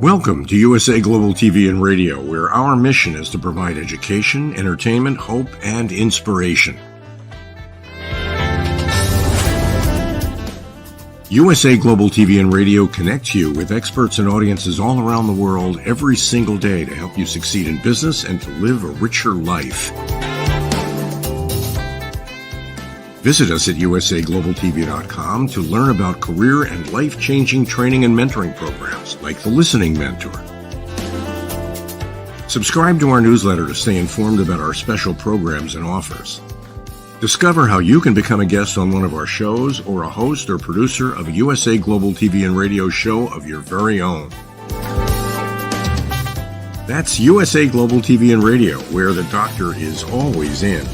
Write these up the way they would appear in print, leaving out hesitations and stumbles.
Welcome to USA Global TV and Radio, where our mission is to provide education, entertainment, hope, and inspiration. USA Global TV and Radio connects you with experts and audiences all around the world every single day to help you succeed in business and to live a richer life. Visit us at usaglobaltv.com to learn about career and life-changing training and mentoring programs like the Listening Mentor. Subscribe to our newsletter to stay informed about our special programs and offers. Discover how you can become a guest on one of our shows or a host or producer of a USA Global TV and Radio show of your very own. That's USA Global TV and Radio, where the doctor is always in.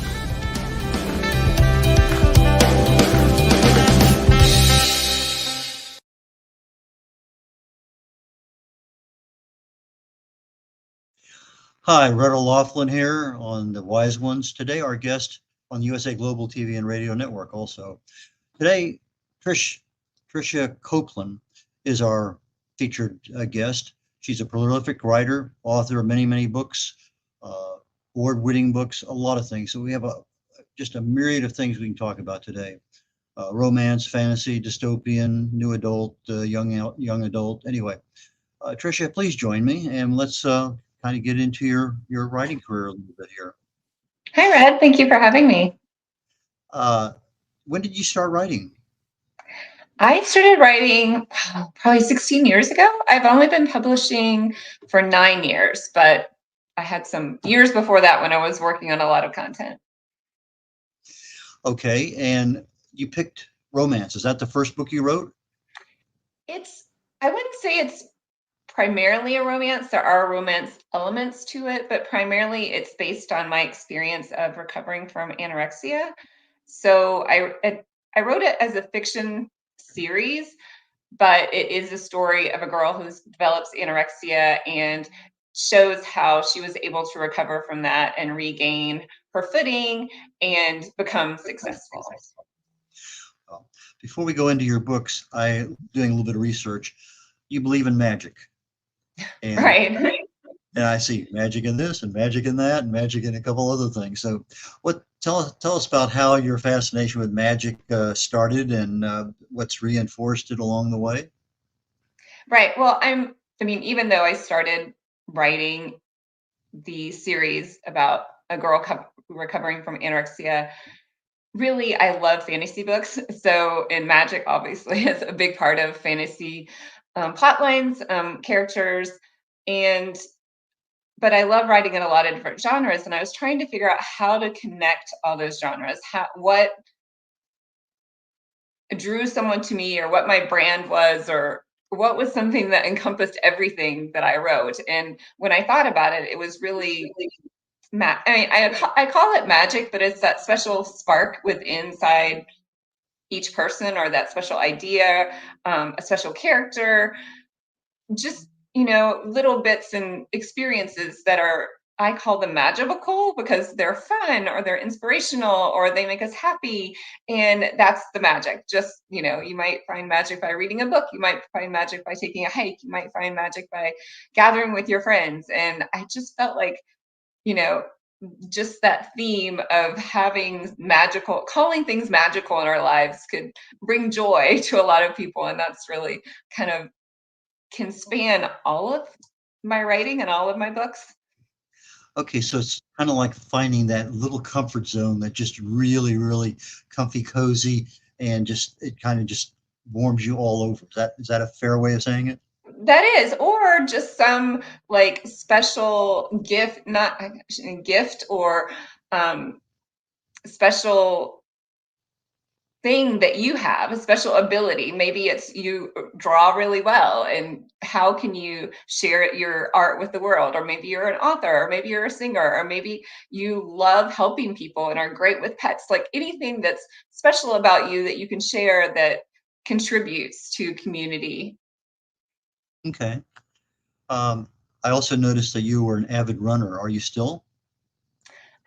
Hi, red.olaghlin here on The Wise Ones. Today, our guest on the USA Global TV and Radio Network also. Today, Tricia Copeland is our featured guest. She's a prolific writer, author of many books, award-winning books, a lot of things. So we have just a myriad of things we can talk about today. Romance, fantasy, dystopian, new adult, young adult. Anyway, Tricia, please join me and let's kind of get into your writing career a little bit here. Hi, Red. Thank you for having me. When did you start writing? I started writing probably 16 years ago. I've only been publishing for 9 years, but I had some years before that when I was working on a lot of content. Okay, and you picked romance. Is that the first book you wrote? I wouldn't say it's primarily a romance. There are romance elements to it, but primarily it's based on my experience of recovering from anorexia. So I wrote it as a fiction series, but it is a story of a girl who develops anorexia and shows how she was able to recover from that and regain her footing and become successful. Before we go into your books, I'm doing a little bit of research. You believe in magic. And, right. And I see magic in this and magic in that and magic in a couple other things. So tell us about how your fascination with magic started and what's reinforced it along the way. Right. Well, even though I started writing the series about a girl recovering from anorexia, really, I love fantasy books. And magic obviously is a big part of fantasy plot lines, characters, but I love writing in a lot of different genres, and I was trying to figure out how to connect all those genres, what drew someone to me, or what my brand was, or what was something that encompassed everything that I wrote. And when I thought about it, it was really, I call it magic, but it's that special spark inside each person, or that special idea, a special character, just, little bits and experiences that I call them magical because they're fun or they're inspirational or they make us happy. And that's the magic. Just, you might find magic by reading a book. You might find magic by taking a hike. You might find magic by gathering with your friends. And I just felt like, just that theme of calling things magical in our lives could bring joy to a lot of people. And that's really kind of can span all of my writing and all of my books. Okay, so it's kind of like finding that little comfort zone that just really comfy, cozy, and it kind of just warms you all over. Is that a fair way of saying it? That is, or just some like special gift, not gift or special thing that you have, a special ability. Maybe it's you draw really well, and how can you share your art with the world? Or maybe you're an author, or maybe you're a singer, or maybe you love helping people and are great with pets. Like anything that's special about you that you can share that contributes to community. Okay. I also noticed that you were an avid runner. Are you still?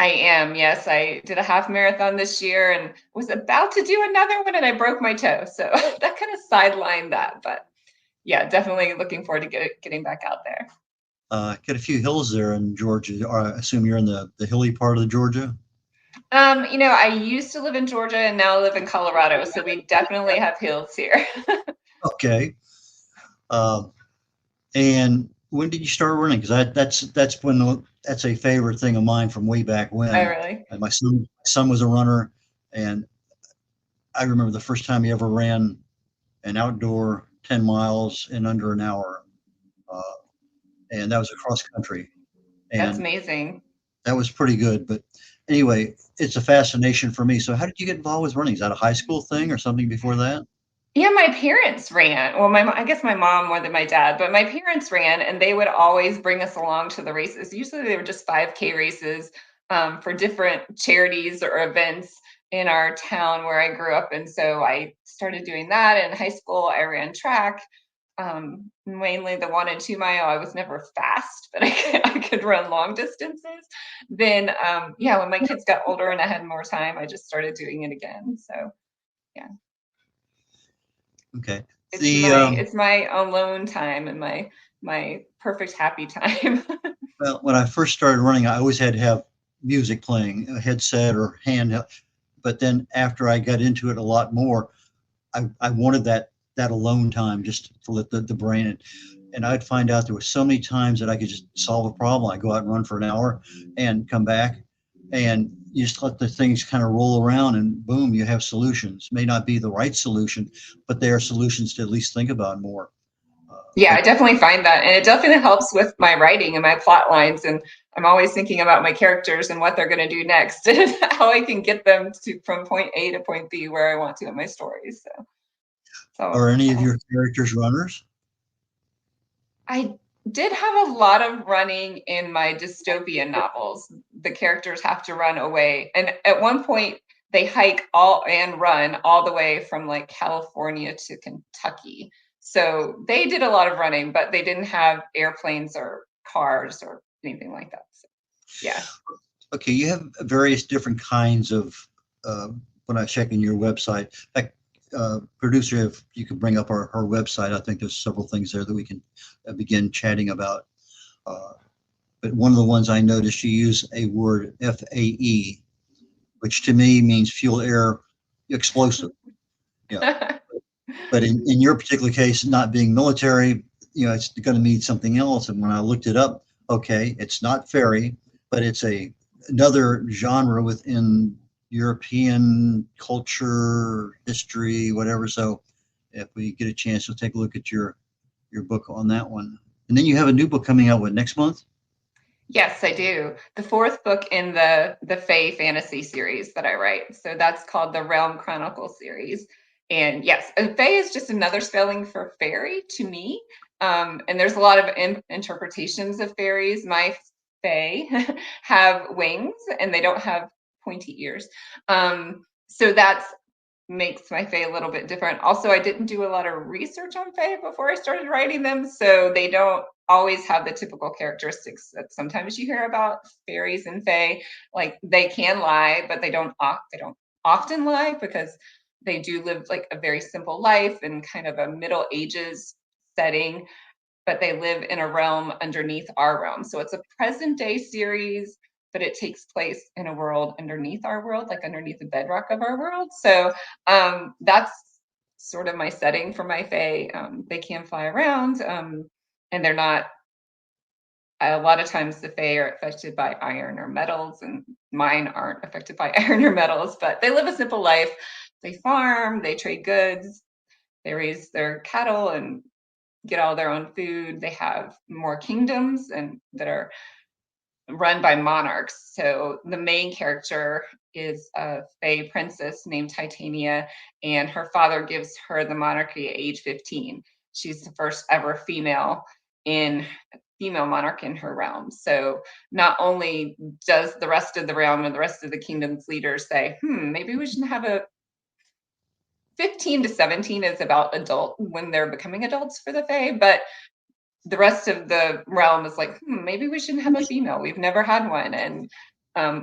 I am, yes. I did a half marathon this year and was about to do another one, and I broke my toe. So that kind of sidelined that, but yeah, definitely looking forward to getting back out there. Got a few hills there in Georgia. I assume you're in the hilly part of Georgia. I used to live in Georgia and now live in Colorado, so we definitely have hills here. Okay. Um, and when did you start running? Because that's a favorite thing of mine from way back I when. really. And my son was a runner, and I remember the first time he ever ran an outdoor 10 miles in under an hour, uh, and that was across country, That's and amazing. that was pretty good. But anyway, it's a fascination for me. So, how did you get involved with running? Is that a high school thing or something before that? Yeah, my parents ran. Well, I guess my mom more than my dad, but my parents ran, and they would always bring us along to the races. Usually, they were just 5K races for different charities or events in our town where I grew up. And so I started doing that in high school. I ran track, mainly the 1 and 2 mile. I was never fast, but I could run long distances. Then, yeah, when my kids got older and I had more time, I just started doing it again. So, yeah. Okay. It's The my it's my alone time and my perfect happy time. Well, when I first started running, I always had to have music playing, a headset or handheld. But then after I got into it a lot more, I wanted that alone time just to let the brain and I'd find out there were so many times that I could just solve a problem. I go out and run for an hour and come back and you just let the things kind of roll around and boom, you have solutions. May not be the right solution, but they are solutions to at least think about more. Yeah, But I definitely find that, and it definitely helps with my writing and my plot lines. And I'm always thinking about my characters and what they're going to do next, and how I can get them to from point A to point B where I want to in my stories. So are any of your characters runners? I did have a lot of running in my dystopian novels. The characters have to run away. And at one point, they hike all and run all the way from like California to Kentucky. So they did a lot of running, but they didn't have airplanes or cars or anything like that. So, yeah. Okay, you have various different kinds of uh, when I check in your website. Like, producer, if you could bring up our website, I think there's several things there that we can begin chatting about. Uh, but one of the ones I noticed, you use a word FAE, which to me means fuel air explosive. Yeah, but in your particular case, not being military, it's going to mean something else. And when I looked it up, okay, it's not fairy, but it's another genre within European culture, history, whatever. So if we get a chance, we'll take a look at your book on that one. And then you have a new book coming out, what, next month? Yes, I do. The fourth book in the Fae fantasy series that I write. So that's called the Realm Chronicle series. And yes, Fae is just another spelling for fairy to me. And there's a lot of interpretations of fairies. My Fae have wings and they don't have pointy ears. So that's makes my Fae a little bit different. Also, I didn't do a lot of research on Fae before I started writing them, so they don't always have the typical characteristics that sometimes you hear about fairies and Fae. Like they can lie, but they don't often lie because they do live like a very simple life in kind of a Middle Ages setting, but they live in a realm underneath our realm. So it's a present day series, but it takes place in a world underneath our world, like underneath the bedrock of our world. So that's sort of my setting for my Fae. They can fly around, and they're not. A lot of times, the Fae are affected by iron or metals, and mine aren't affected by iron or metals. But they live a simple life. They farm, they trade goods, they raise their cattle, and get all their own food. They have more kingdoms and that are run by monarchs. So the main character is a Fae princess named Titania, and her father gives her the monarchy at age 15. She's the first ever in female monarch in her realm. So not only does the rest of the realm and the rest of the kingdom's leaders say, maybe we should have a 15 to 17 is about adult when they're becoming adults for the Fae, but the rest of the realm is like, maybe we shouldn't have a female. We've never had one. And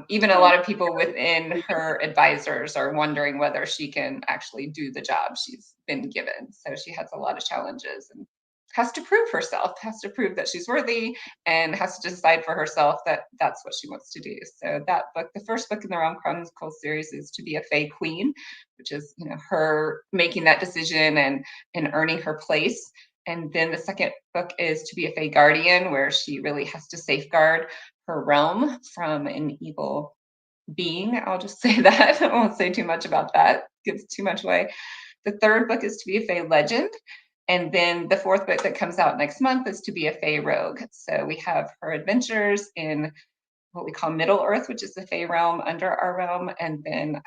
even a lot of people within her advisors are wondering whether she can actually do the job she's been given. So she has a lot of challenges. And has to prove herself, has to prove that she's worthy, and has to decide for herself that that's what she wants to do. So that book, the first book in the Realm Chronicles series, is To Be a Fae Queen, which is, you know, her making that decision and earning her place. And then the second book is To Be a Fae Guardian, where she really has to safeguard her realm from an evil being. I'll just say that. I won't say too much about that. Gives too much away. The third book is To Be a Fae Legend. And then the fourth book that comes out next month is To Be a Fae Rogue. So we have her adventures in what we call Middle Earth, which is the Fae realm under our realm. And then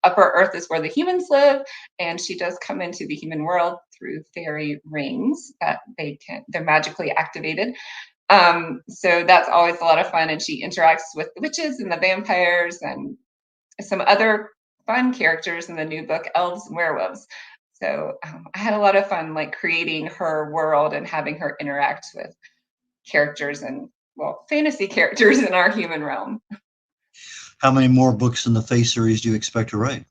Upper Earth is where the humans live. And she does come into the human world through fairy rings that they're magically activated. So that's always a lot of fun. And she interacts with the witches and the vampires and some other fun characters in the new book, elves and werewolves. So I had a lot of fun like creating her world and having her interact with characters and, well, fantasy characters in our human realm. How many more books in the Fae series do you expect to write?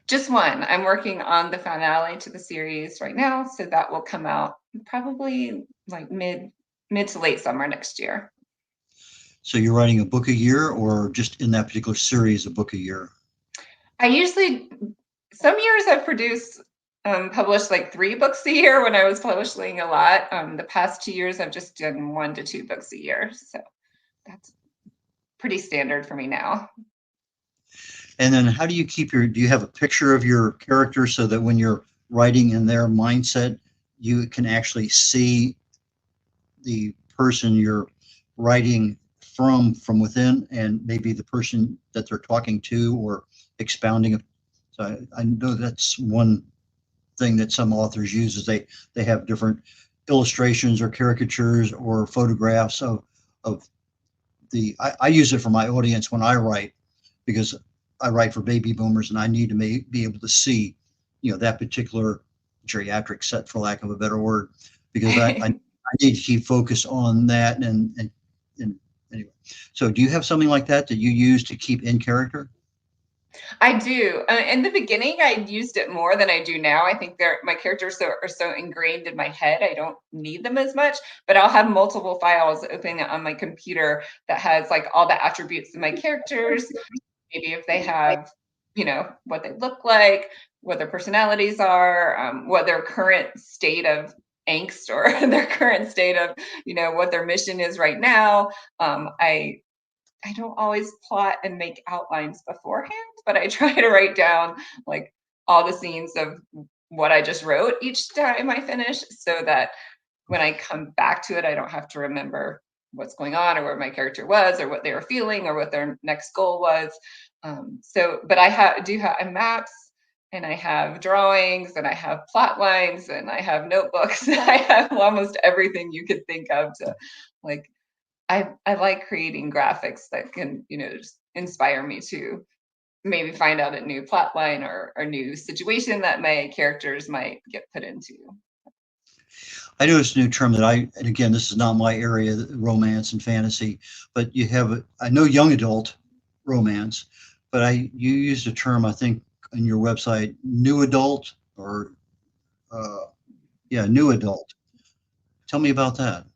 Just one. I'm working on the finale to the series right now, so that will come out probably like mid to late summer next year. So you're writing a book a year, or just in that particular series, a book a year? I usually, some years I've published like 3 books a year when I was publishing a lot. The past 2 years I've just done 1 to 2 books a year. So that's pretty standard for me now. And then how do you keep do you have a picture of your character so that when you're writing in their mindset, you can actually see the person you're writing from within, and maybe the person that they're talking to or expounding? So I know that's one thing that some authors use, is they have different illustrations or caricatures or photographs of the, I use it for my audience when I write, because I write for baby boomers and I need to be able to see, you know, that particular geriatric set, for lack of a better word, because I need to keep focused on that. And anyway, so do you have something like that you use to keep in character? I do. In the beginning, I used it more than I do now. I think my characters are so ingrained in my head, I don't need them as much. But I'll have multiple files open on my computer that has like all the attributes of my characters. Maybe if they have, you know, what they look like, what their personalities are, what their current state of angst or their current state of, you know, what their mission is right now. I don't always plot and make outlines beforehand, but I try to write down like all the scenes of what I just wrote each time I finish, so that when I come back to it, I don't have to remember what's going on or where my character was or what they were feeling or what their next goal was. But I do have maps, and I have drawings, and I have plot lines, and I have notebooks. I have almost everything you could think of to like I like creating graphics that can, you know, just inspire me to maybe find out a new plot line or a new situation that my characters might get put into. I noticed a new term that and again, this is not my area, romance and fantasy, but you have, I know young adult romance, but you used a term, I think, on your website, new adult, or new adult. Tell me about that.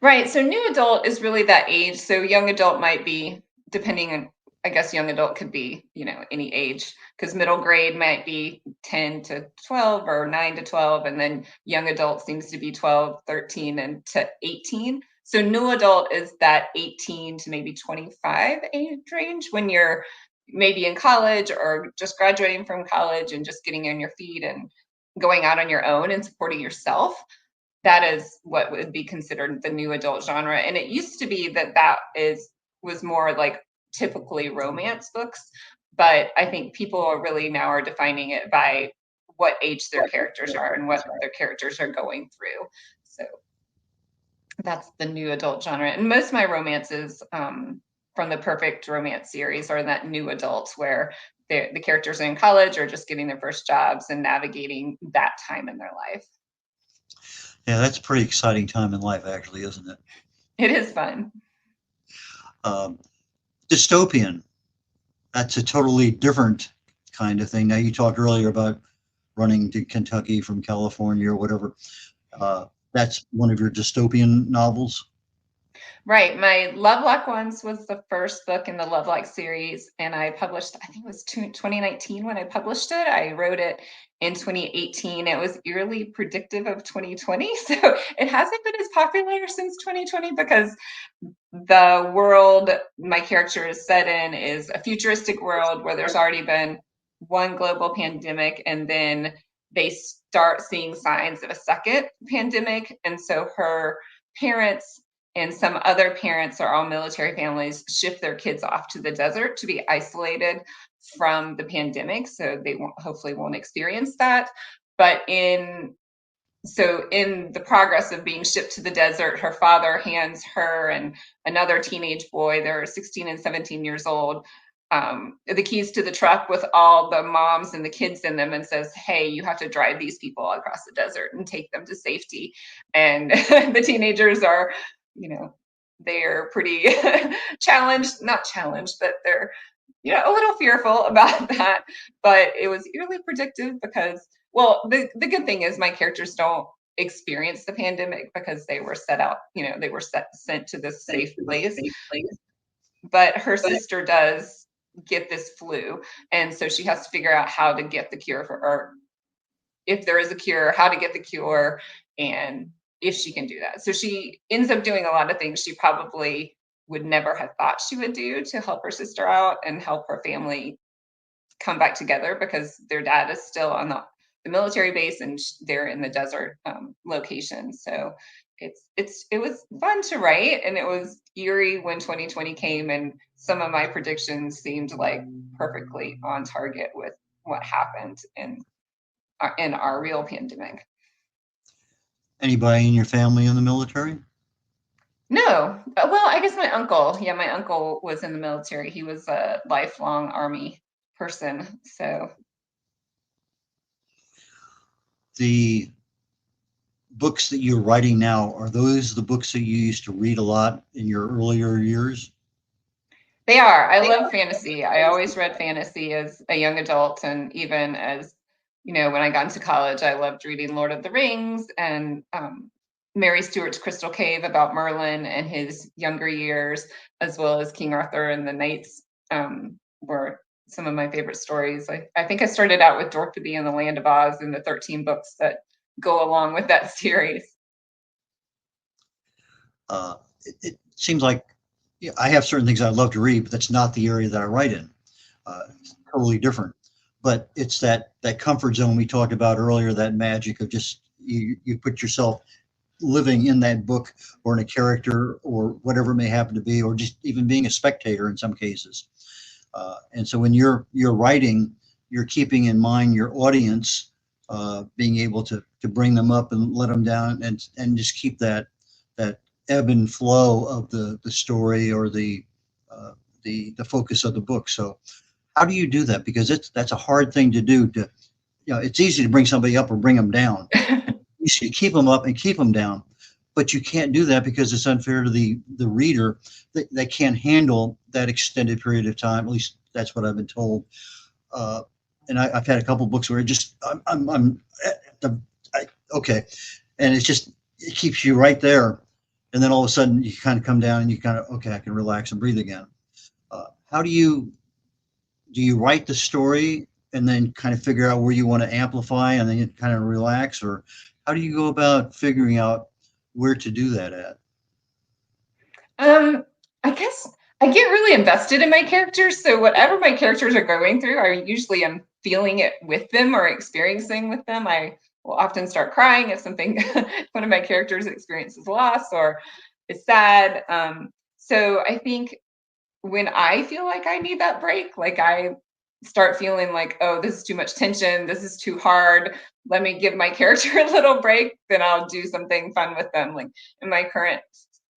Right. So new adult is really that age. So young adult might be, depending on, I guess young adult could be, you know, any age, because middle grade might be 10 to 12 or 9 to 12. And then young adult seems to be 12, 13 and to 18. So new adult is that 18 to maybe 25 age range, when you're maybe in college or just graduating from college and just getting on your feet and going out on your own and supporting yourself. That is what would be considered the new adult genre. And it used to be that was more like typically romance books, but I think people are really now are defining it by what age their characters are and what their characters are going through. So that's the new adult genre. And most of my romances from the Perfect Romance series are that new adult, where the characters are in college or just getting their first jobs and navigating that time in their life. Yeah, that's a pretty exciting time in life, actually, isn't it? It is fun. Dystopian, that's a totally different kind of thing. Now, you talked earlier about running to Kentucky from California or whatever. that's one of your dystopian novels. Right. My Lovelock Ones was the first book in the Lovelock series, and I published, I think it was 2019 when I published it. I wrote it in 2018. It was eerily predictive of 2020. So it hasn't been as popular since 2020 because the world my character is set in is a futuristic world where there's already been one global pandemic, and then they start seeing signs of a second pandemic. And so her parents and some other parents are all military families ship their kids off to the desert to be isolated from the pandemic, so they hopefully won't experience that. But in the progress of being shipped to the desert, her father hands her and another teenage boy, they're 16 and 17 years old, the keys to the truck with all the moms and the kids in them, and says, hey, you have to drive these people across the desert and take them to safety. And the teenagers are, they're pretty not challenged, but they're, a little fearful about that. But it was eerily predictive because, well, the good thing is my characters don't experience the pandemic because they were sent to this safe place. But her sister does get this flu, and so she has to figure out how to get the cure or if there is a cure, how to get the cure, and if she can do that. So she ends up doing a lot of things she probably would never have thought she would do to help her sister out and help her family come back together, because their dad is still on the military base and they're in the desert location. So it was fun to write, and it was eerie when 2020 came and some of my predictions seemed like perfectly on target with what happened in our real pandemic. Anybody in your family in the military? No. Well, I guess my uncle. Yeah, my uncle was in the military. He was a lifelong Army person. So The books that you're writing now, are those the books that you used to read a lot in your earlier years? they are. I love fantasy. I always read fantasy as a young adult, and even as, when I got into college, I loved reading Lord of the Rings and Mary Stewart's Crystal Cave about Merlin and his younger years, as well as King Arthur and the Knights, were some of my favorite stories. I think I started out with Dorothy and the Land of Oz and the 13 books that go along with that series. It seems like I have certain things I love to read, but that's not the area that I write in. It's totally different. But it's that comfort zone we talked about earlier, that magic of just you put yourself living in that book or in a character or whatever it may happen to be, or just even being a spectator in some cases. And so when you're writing, you're keeping in mind your audience, being able to bring them up and let them down, and just keep that ebb and flow of the story or the focus of the book. So how do you do that? Because that's a hard thing to do. It's easy to bring somebody up or bring them down. You should keep them up and keep them down, but you can't do that because it's unfair to the reader. They can't handle that extended period of time. At least that's what I've been told. And I've had a couple of books where okay, and it keeps you right there, and then all of a sudden you kind of come down and you kind of, okay, I can relax and breathe again. How do you write the story and then kind of figure out where you want to amplify and then you kind of relax, or how do you go about figuring out where to do that at? I guess I get really invested in my characters. So whatever my characters are going through, I usually am feeling it with them or experiencing with them. I will often start crying if one of my characters experiences loss or is sad. So I think when I feel like I need that break, like I start feeling like, oh, this is too much tension, this is too hard, let me give my character a little break, then I'll do something fun with them. Like in my current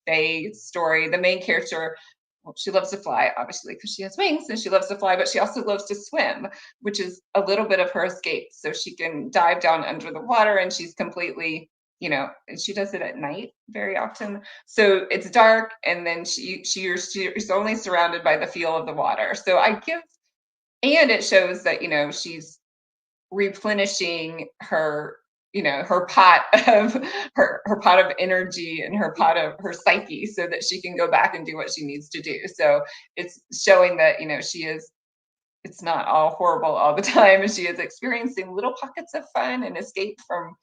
day story, the main character, well, she loves to fly, obviously, because she has wings and she loves to fly, but she also loves to swim, which is a little bit of her escape. So she can dive down under the water, and she's completely, and she does it at night very often. So it's dark, and then she's only surrounded by the feel of the water. So and it shows that, she's replenishing her her pot of her pot of energy and her pot of her psyche, so that she can go back and do what she needs to do. So it's showing that it's not all horrible all the time, and she is experiencing little pockets of fun and escape from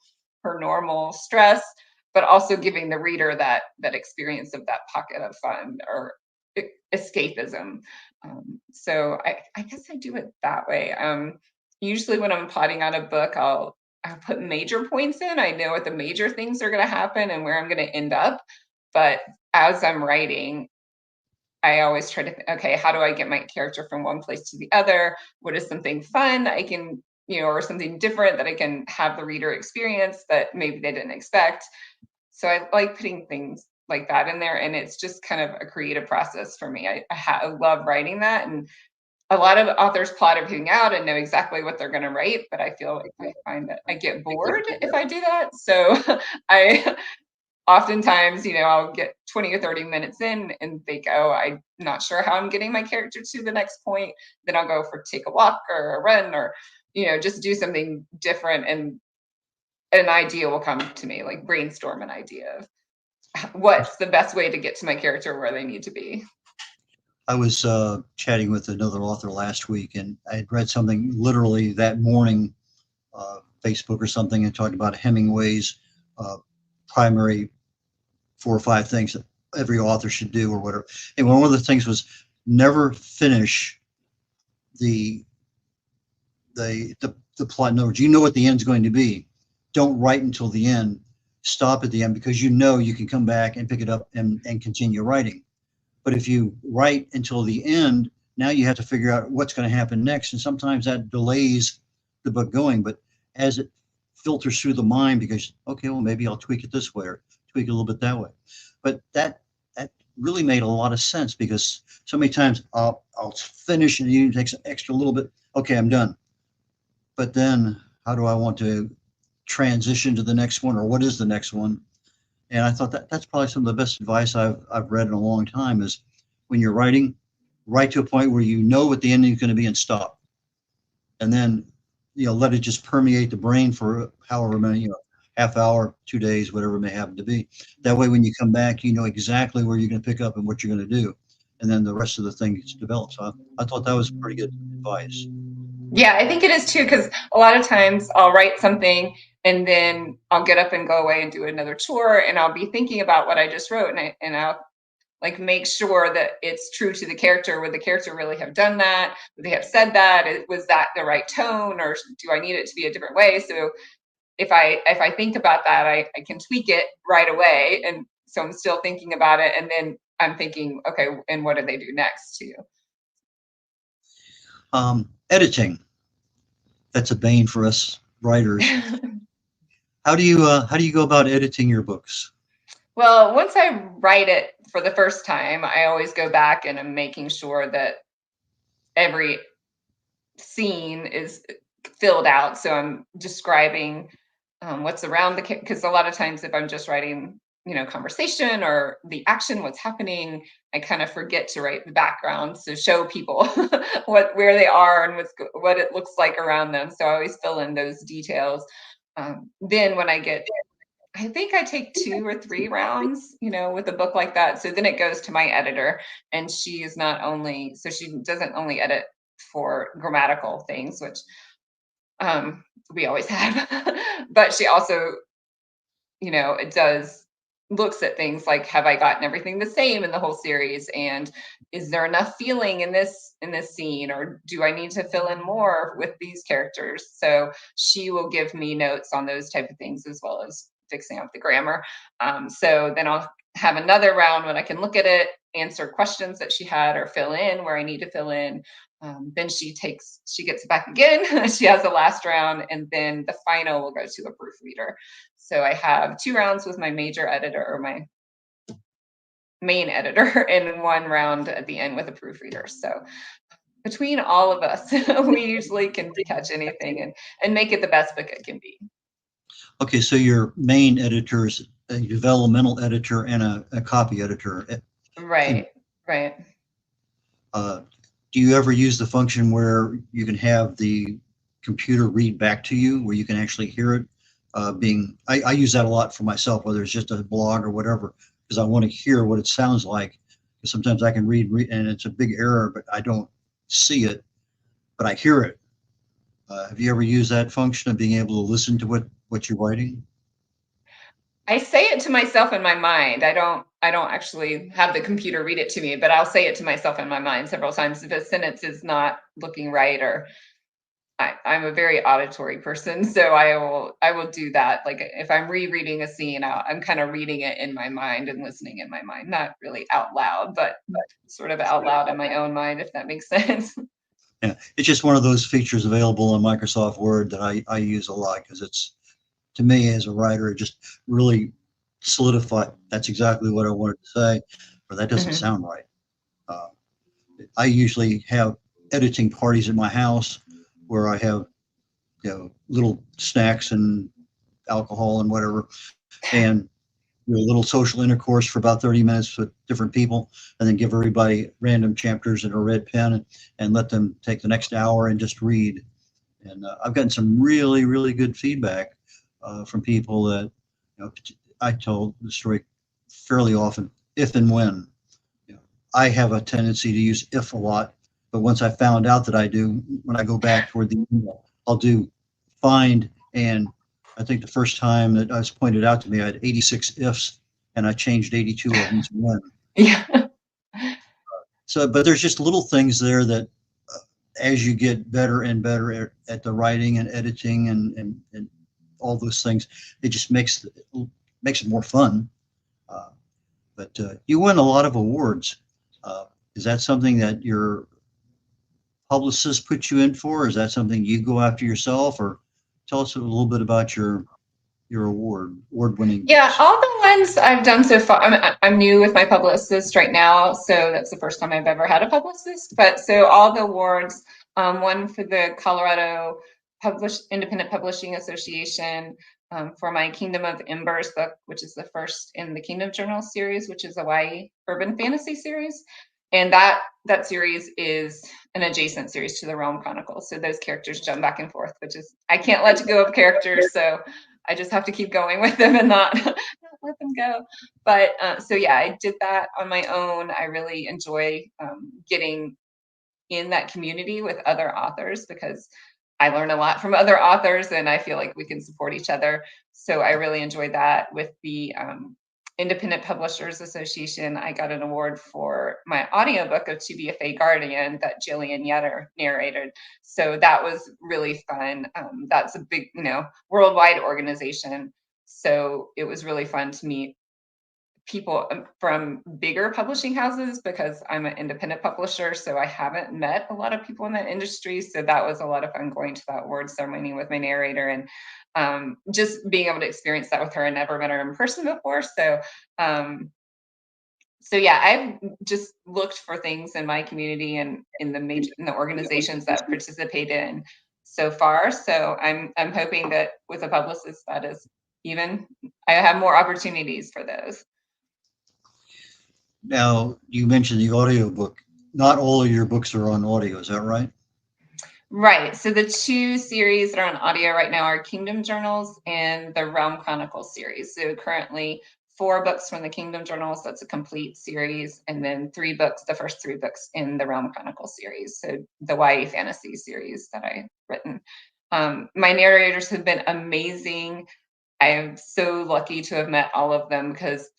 her normal stress, but also giving the reader that experience of that pocket of fun or escapism. So I guess I do it that way. Usually when I'm plotting out a book, I'll put major points in. I know what the major things are going to happen and where I'm going to end up. But as I'm writing, I always try to think, okay, how do I get my character from one place to the other? What is something fun I can, or something different that I can have the reader experience that maybe they didn't expect? So I like putting things like that in there, and it's just kind of a creative process for me. I love writing that, and a lot of authors plot everything out and know exactly what they're going to write, but I feel like I find that I get bored if I do that. So I oftentimes, I'll get 20 or 30 minutes in and think, oh, I'm not sure how I'm getting my character to the next point. Then I'll go for take a walk or a run, or, just do something different, and an idea will come to me, like brainstorm an idea of what's the best way to get to my character where they need to be. I was chatting with another author last week, and I had read something literally that morning, Facebook or something, and talked about Hemingway's primary 4 or 5 things that every author should do or whatever. And one of the things was never finish the plot. In other words, you know what the end's going to be. Don't write until the end. Stop at the end, because you can come back and pick it up and continue writing. But if you write until the end, now you have to figure out what's going to happen next. And sometimes that delays the book going. But as it filters through the mind, because, okay, well, maybe I'll tweak it this way or tweak it a little bit that way. But that really made a lot of sense, because so many times I'll finish and it takes an extra little bit. Okay, I'm done. But then how do I want to transition to the next one, or what is the next one? And I thought that's probably some of the best advice I've read in a long time, is when you're writing, write to a point where you know what the ending is going to be and stop. And then, let it just permeate the brain for however many, half hour, 2 days, whatever it may happen to be. That way, when you come back, you know exactly where you're going to pick up and what you're going to do. And then the rest of the thing gets developed. So I thought that was pretty good advice. Yeah, I think it is too, because a lot of times I'll write something and then I'll get up and go away and do another chore, and I'll be thinking about what I just wrote, and I'll like make sure that it's true to the character. Would the character really have done that? Would they have said that? Was that the right tone, or do I need it to be a different way? So if I think about that, I can tweak it right away, and so I'm still thinking about it, and then I'm thinking, okay, and what do they do next too? Editing. That's a bane for us writers. How do you go about editing your books? Well, once I write it for the first time, I always go back and I'm making sure that every scene is filled out. So I'm describing what's around because a lot of times if I'm just writing, conversation or the action, what's happening, I kind of forget to write the background. So show people where they are and what it looks like around them. So I always fill in those details. Then when I think I take 2 or 3 rounds, with a book like that. So then it goes to my editor, and she doesn't only edit for grammatical things, which we always have, but she also, it looks at things like, have I gotten everything the same in the whole series? And is there enough feeling in this scene, or do I need to fill in more with these characters? So she will give me notes on those type of things, as well as fixing up the grammar. So then I'll have another round when I can look at it, answer questions that she had, or fill in where I need to fill in. Then she gets it back again. She has the last round, and then the final will go to a proofreader. So I have 2 rounds with my major editor, or my main editor, and 1 round at the end with a proofreader. So between all of us, we usually can catch anything and make it the best book it can be. Okay, so your main editor is a developmental editor and a copy editor. Right. Do you ever use the function where you can have the computer read back to you, where you can actually hear it I use that a lot for myself, whether it's just a blog or whatever, because I want to hear what it sounds like. Because sometimes I can read and it's a big error, but I don't see it, but I hear it. Have you ever used that function of being able to listen to what you're writing? I say it to myself in my mind. I don't actually have the computer read it to me, but I'll say it to myself in my mind several times if a sentence is not looking right, or I'm a very auditory person, so I will do that. Like if I'm rereading a scene, I'm kind of reading it in my mind and listening in my mind, not really out loud, but sort of out loud in my own mind, if that makes sense. Yeah, it's just one of those features available in Microsoft Word that I use a lot because it's, to me as a writer, it just really solidified. That's exactly what I wanted to say, or that doesn't Mhm. sound right. Uh, I usually have editing parties at my house where I have, little snacks and alcohol and whatever, and do a little social intercourse for about 30 minutes with different people, and then give everybody random chapters in a red pen and let them take the next hour and just read. And I've gotten some really, really good feedback from people that, I told the story fairly often, if and when. I have a tendency to use if a lot, but once I found out that I do, when I go back toward the email, I'll do find. And I think the first time that I was pointed out to me, I had 86 ifs and I changed 82 of them to when. Yeah. So, but there's just little things there that as you get better and better at the writing and editing and all those things, it just makes it more fun. Uh, but you win a lot of awards. Is that something that your publicist put you in for? Is that something you go after yourself? Or tell us a little bit about your award-winning Yeah, books. all the ones I've done so far, I'm new with my publicist right now, so that's the first time I've ever had a publicist. But so all the awards, one for the Colorado Independent Publishing Association, for my Kingdom of Embers book, which is the first in the Kingdom Journal series, which is a YA urban fantasy series. And that series is an adjacent series to the Realm Chronicles. So those characters jump back and forth, which is, I can't let go of characters, so I just have to keep going with them and not, not let them go. But so yeah, I did that on my own. I really enjoy getting in that community with other authors because I learn a lot from other authors and I feel like we can support each other. So I really enjoyed that. With the Independent Publishers Association, I got an award for my audiobook of To Be a Fey Guardian that Jillian Yetter narrated. So that was really fun. That's a big, worldwide organization. So it was really fun to meet people from bigger publishing houses because I'm an independent publisher, so I haven't met a lot of people in that industry. So that was a lot of fun going to that award ceremony with my narrator and just being able to experience that with her. I never met her in person before, um, so yeah, I've just looked for things in my community and in the organizations that participate in so far. So I'm hoping that with a publicist that is even I have more opportunities for those. Now, you mentioned the audiobook. Not all of your books are on audio, is that right? Right. So the two series that are on audio right now are Kingdom Journals and the Realm Chronicles series. So currently 4 books from the Kingdom Journals, that's a complete series, and then 3 books, the first 3 books in the Realm Chronicles series. So the YA fantasy series that I've written. My narrators have been amazing. I am so lucky to have met all of them because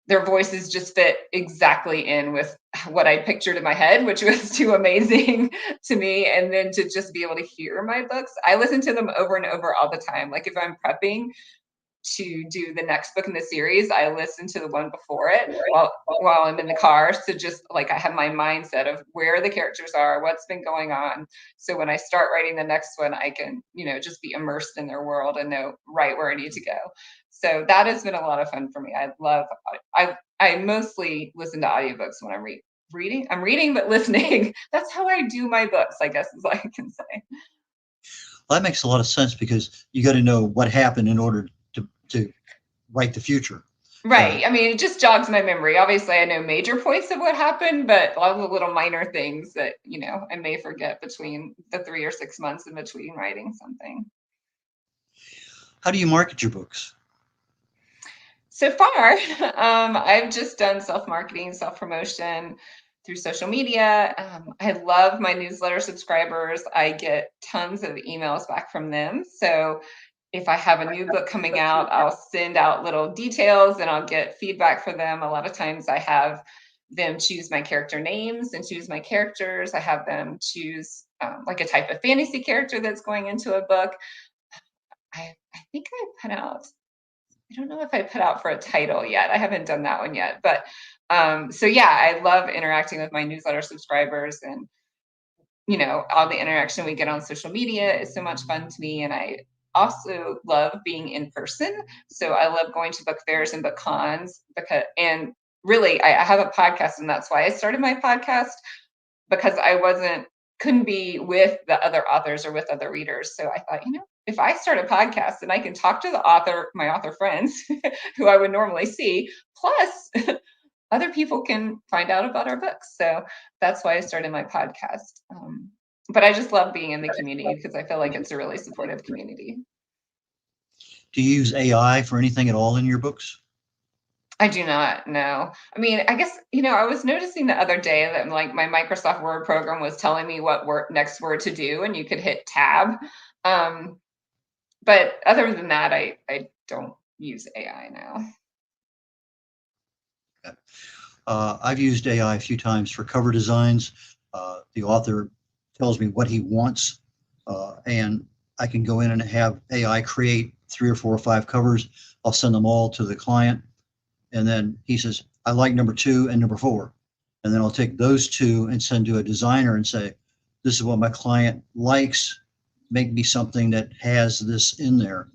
their voices just fit exactly in with what I pictured in my head, which was too amazing to me. And then to just be able to hear my books, I listen to them over and over all the time. Like if I'm prepping to do the next book in the series, I listen to the one before it while I'm in the car. So just like I have my mindset of where the characters are, what's been going on. So when I start writing the next one, I can, just be immersed in their world and know right where I need to go. So that has been a lot of fun for me. I mostly listen to audiobooks when I'm reading. I'm reading but listening. That's how I do my books, I guess is what I can say. Well, that makes a lot of sense because you got to know what happened in order to write the future. So, Right. I mean, it just jogs my memory. Obviously, I know major points of what happened, but all the little minor things that, I may forget between the 3 or 6 months in between writing something. How do you market your books? So far, I've just done self-marketing, self-promotion through social media. I love my newsletter subscribers. I get tons of emails back from them. So if I have a new book coming out, I'll send out little details and I'll get feedback for them. A lot of times I have them choose my character names and choose my characters. I have them choose like a type of fantasy character that's going into a book. I think I don't know if I put out for a title yet. I haven't done that one yet. But so yeah, I love interacting with my newsletter subscribers, and all the interaction we get on social media is so much fun to me. And I also love being in person. So I love going to book fairs and book cons and really I have a podcast, and that's why I started my podcast, because couldn't be with the other authors or with other readers. So I thought, if I start a podcast and I can talk to my author friends who I would normally see, plus other people can find out about our books. So that's why I started my podcast. But I just love being in the community because I feel like it's a really supportive community. Do you use AI for anything at all in your books? I do not know. I mean, I guess, I was noticing the other day that like my Microsoft Word program was telling me what next word to do, and you could hit tab. But other than that, I don't use AI now. Okay. I've used AI a few times for cover designs. The author tells me what he wants, and I can go in and have AI create 3 or 4 or 5 covers. I'll send them all to the client. And then he says, I like number 2 and number 4. And then I'll take those 2 and send to a designer and say, this is what my client likes. Make me something that has this in there.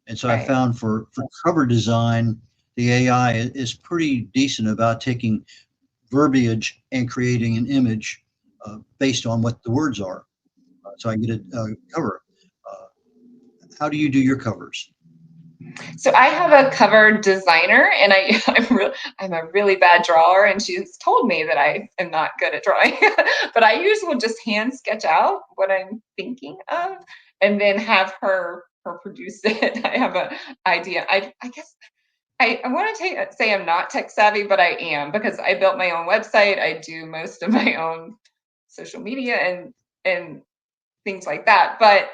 And so Right. I found for cover design, the AI is pretty decent about taking verbiage and creating an image based on what the words are. So I get a cover. How do you do your covers? So I have a cover designer, and I'm a really bad drawer, and she's told me that I am not good at drawing. But I usually will just hand sketch out what I'm thinking of, and then have her produce it. I have an idea. I guess I want to say I'm not tech savvy, but I am, because I built my own website. I do most of my own social media and things like that. But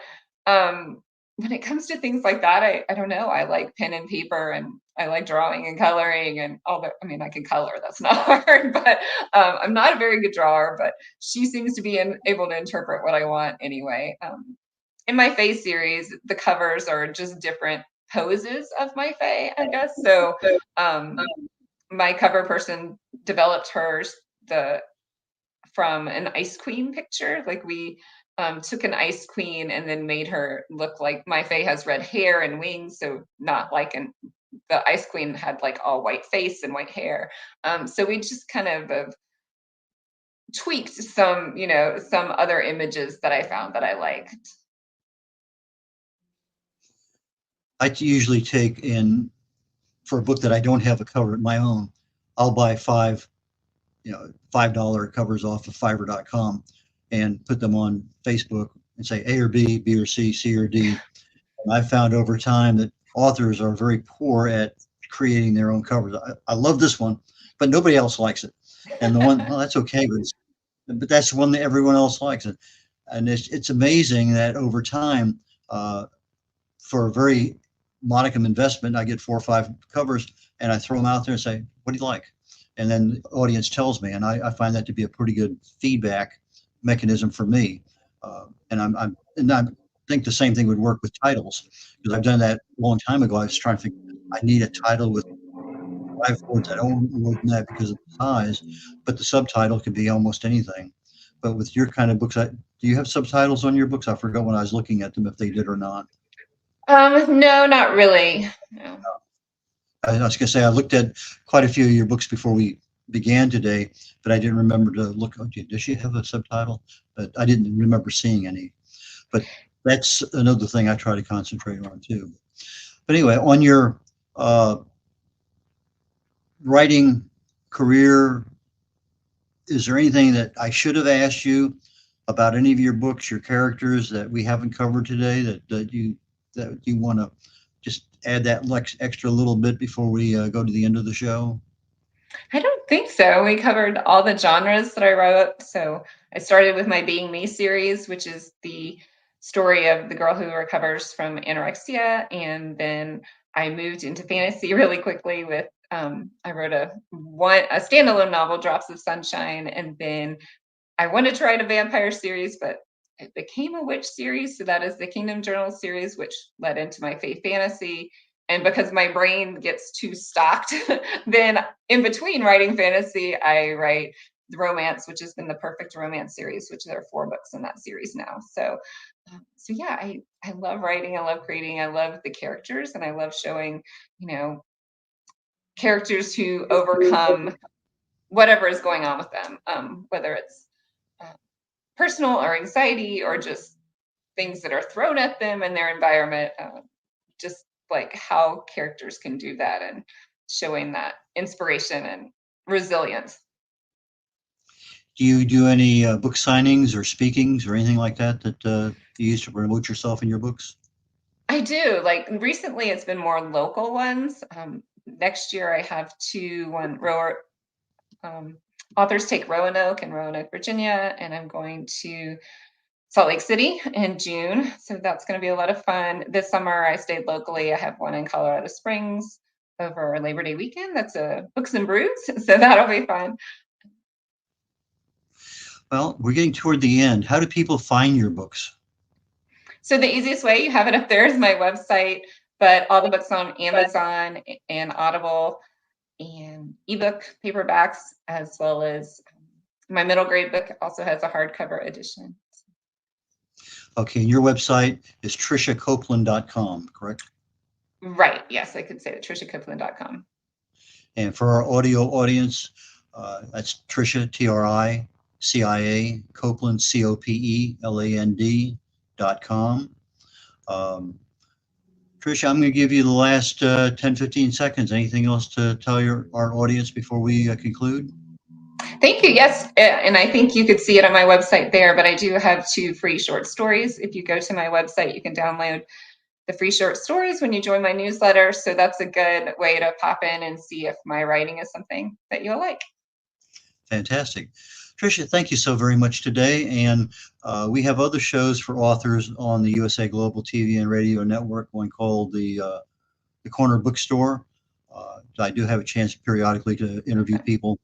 when it comes to things like that, I don't know. I like pen and paper, and I like drawing and coloring and all that. I mean, I can color. That's not hard, but I'm not a very good drawer. But she seems to be able to interpret what I want anyway. In my Fae series, the covers are just different poses of my Fae, I guess. So my cover person developed hers from an Ice Queen picture. Like we took an Ice Queen and then made her look like my Fae has red hair and wings, so not like the Ice Queen had like all white face and white hair. So we just kind of tweaked some other images that I found that I liked. I usually take in, for a book that I don't have a cover of my own, I'll buy $5 covers off of Fiverr.com and put them on Facebook and say A or B, B or C, C or D. And I found over time that authors are very poor at creating their own covers. I love this one, but nobody else likes it. And the one, well, that's okay, but that's one that everyone else likes it. And it's amazing that over time, for a very modicum investment, I get 4 or 5 covers and I throw them out there and say, what do you like? And then the audience tells me, and I find that to be a pretty good feedback mechanism for me. And I think the same thing would work with titles, because I've done that a long time ago. I was trying to think, I need a title with 5 words. I don't want more than that because of the size, but the subtitle could be almost anything. But with your kind of books, do you have subtitles on your books? I forgot when I was looking at them if they did or not. No, not really. No. I was going to say, I looked at quite a few of your books before we began today, but I didn't remember to look. Oh, does she have a subtitle? But I didn't remember seeing any. But that's another thing I try to concentrate on too. But anyway, on your writing career, is there anything that I should have asked you about any of your books, your characters, that we haven't covered today that you want to add that extra little bit before we go to the end of the show? I don't think so. We covered all the genres that I wrote. So I started with my Being Me series, which is the story of the girl who recovers from anorexia. And then I moved into fantasy really quickly with I wrote a standalone novel, Drops of Sunshine, and then I wanted to write a vampire series, but it became a witch series. So that is the Kingdom Journal series, which led into my faith fantasy. And because my brain gets too stocked, then in between writing fantasy, I write the romance, which has been the Perfect Romance series, which there are 4 books in that series now. So yeah, I love writing, I love creating, I love the characters, and I love showing, characters who overcome whatever is going on with them, whether it's uh, personal or anxiety or just things that are thrown at them in their environment, just like how characters can do that and showing that inspiration and resilience. Do you do any book signings or speakings or anything like that you use to promote yourself in your books? I do. Like recently, it's been more local ones. Next year, I have authors take Roanoke in Roanoke, Virginia, and I'm going to Salt Lake City in June. So that's going to be a lot of fun. This summer, I stayed locally. I have one in Colorado Springs over Labor Day weekend. That's a Books and Brews. So that'll be fun. Well, we're getting toward the end. How do people find your books? So the easiest way, you have it up there, is my website, but all the books on Amazon and Audible and ebook paperbacks, as well as my middle grade book also has a hardcover edition. Okay, and your website is triciacopeland.com, correct? Right. Yes, I could say that. TriciaCopeland.com. And for our audio audience, that's Tricia, TRICIA, Copeland, COPELAND.com. Tricia, I'm going to give you the last 10, 15 seconds. Anything else to tell our audience before we conclude? Thank you. Yes. And I think you could see it on my website there, but I do have 2 free short stories. If you go to my website, you can download the free short stories when you join my newsletter. So that's a good way to pop in and see if my writing is something that you'll like. Fantastic. Tricia, thank you so very much today. And we have other shows for authors on the USA Global TV and Radio Network, one called the Corner Bookstore. I do have a chance periodically to interview people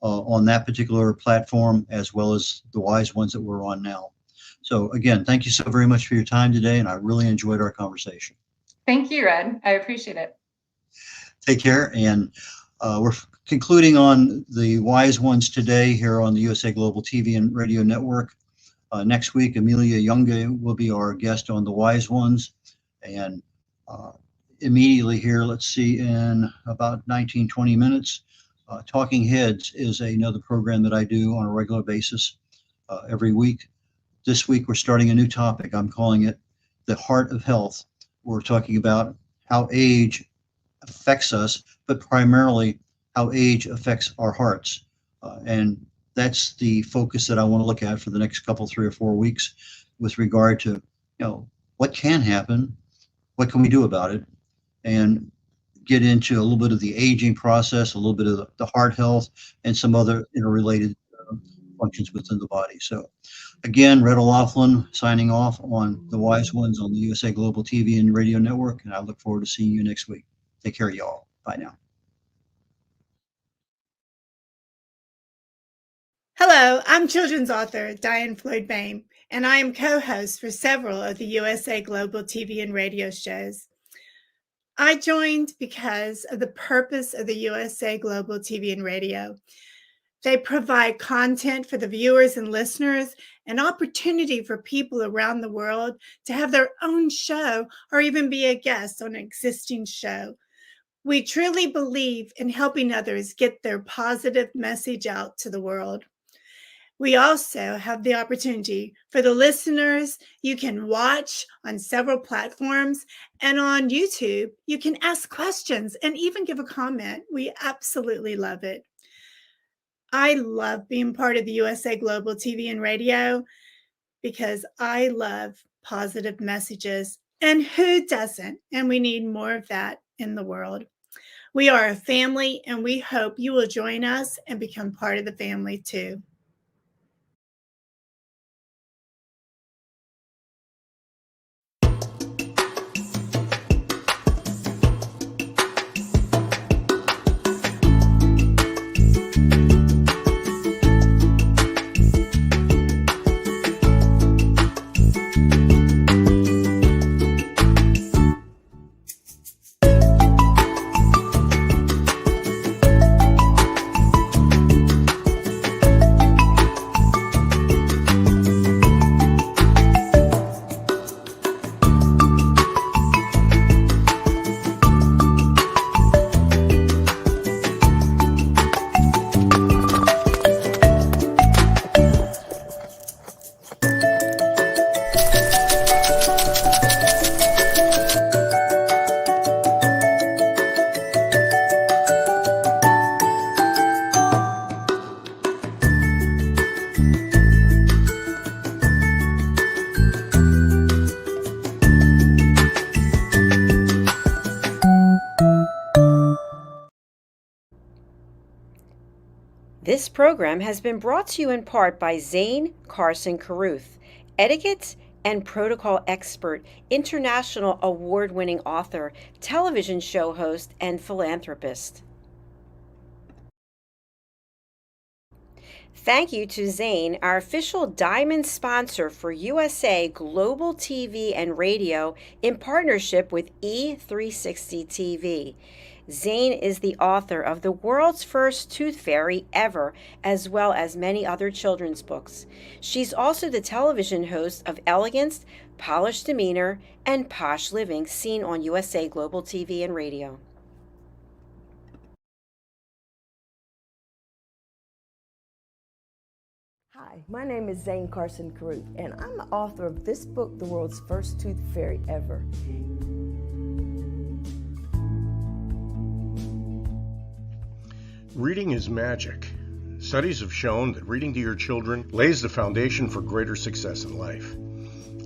on that particular platform, as well as the wise ones that we're on now. So again, thank you so very much for your time today, and I really enjoyed our conversation. Thank you, Red. I appreciate it. Take care, and we're concluding on the wise ones today here on the USA Global TV and Radio Network. Next week, Amelia Younge will be our guest on the wise ones, and immediately here, let's see, in about 19, 20 minutes, Talking Heads is another program that I do on a regular basis every week. This week, we're starting a new topic. I'm calling it The Heart of Health. We're talking about how age affects us, but primarily how age affects our hearts. And that's the focus that I want to look at for the next couple, 3 or 4 weeks with regard to, what can happen, what can we do about it, and get into a little bit of the aging process, a little bit of the heart health, and some other interrelated functions within the body. So again, Red O'Loughlin signing off on the wise ones on the USA Global TV and Radio Network, and I look forward to seeing you next week. Take care, y'all. Bye now. Hello, I'm children's author Diane Floyd Bain, and I am co-host for several of the USA Global TV and radio shows. I joined because of the purpose of the USA Global TV and radio. They provide content for the viewers and listeners, an opportunity for people around the world to have their own show or even be a guest on an existing show. We truly believe in helping others get their positive message out to the world. We also have the opportunity for the listeners. You can watch on several platforms, and on YouTube, you can ask questions and even give a comment. We absolutely love it. I love being part of the USA Global TV and Radio because I love positive messages And who doesn't? And we need more of that in the world. We are a family, and we hope you will join us and become part of the family too. This program has been brought to you in part by Zane Carson Carruth, etiquette and protocol expert, international award-winning author, television show host, and philanthropist. Thank you to Zane, our official diamond sponsor for USA Global TV and Radio in partnership with E360 TV. Zane is the author of The World's First Tooth Fairy Ever, as well as many other children's books. She's also the television host of Elegance, Polished Demeanor, and Posh Living, seen on USA Global TV and Radio. Hi, my name is Zane Carson Carruth, and I'm the author of this book, The World's First Tooth Fairy Ever. Reading is magic. Studies have shown that reading to your children lays the foundation for greater success in life.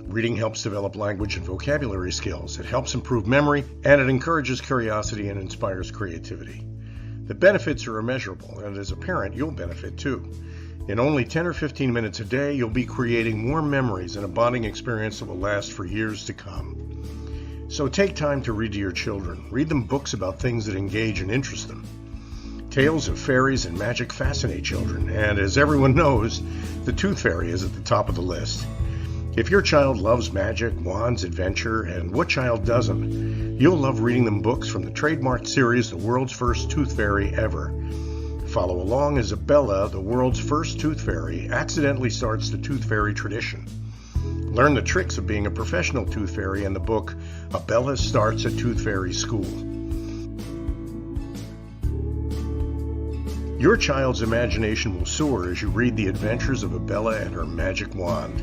Reading helps develop language and vocabulary skills. It helps improve memory, and it encourages curiosity and inspires creativity. The benefits are immeasurable, and as a parent, you'll benefit too. In only 10 or 15 minutes a day, you'll be creating warm memories and a bonding experience that will last for years to come. So take time to read to your children. Read them books about things that engage and interest them. Tales of fairies and magic fascinate children, and as everyone knows, the Tooth Fairy is at the top of the list. If your child loves magic, wands, adventure, and what child doesn't, you'll love reading them books from the trademarked series, The World's First Tooth Fairy Ever. Follow along as Abella, the world's first tooth fairy, accidentally starts the tooth fairy tradition. Learn the tricks of being a professional tooth fairy in the book, Abella Starts a Tooth Fairy School. Your child's imagination will soar as you read the adventures of Abella and her magic wand.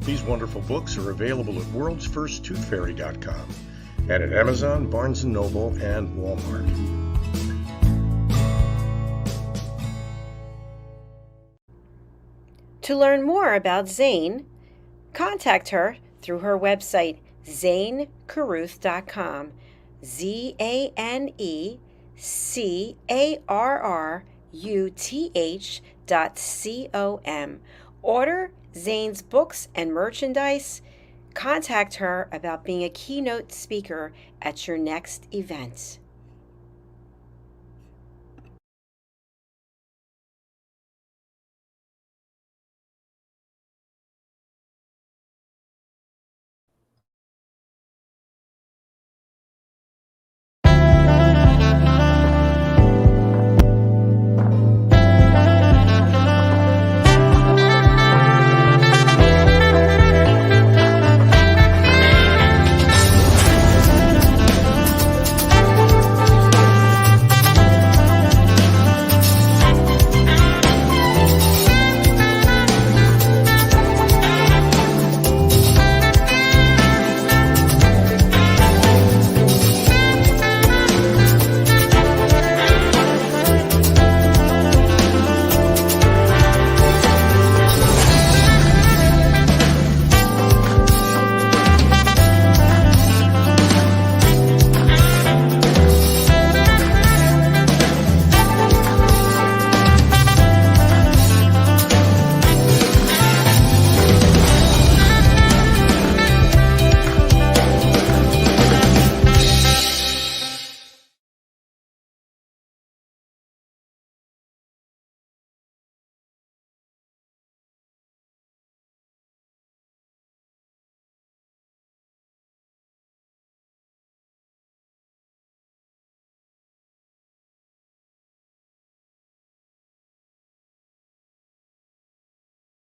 These wonderful books are available at worldsfirsttoothfairy.com and at Amazon, Barnes & Noble, and Walmart. To learn more about Zane, contact her through her website, zanecarruth.com, ZANECARRUTH.com. Order Zane's books and merchandise. Contact her about being a keynote speaker at your next event.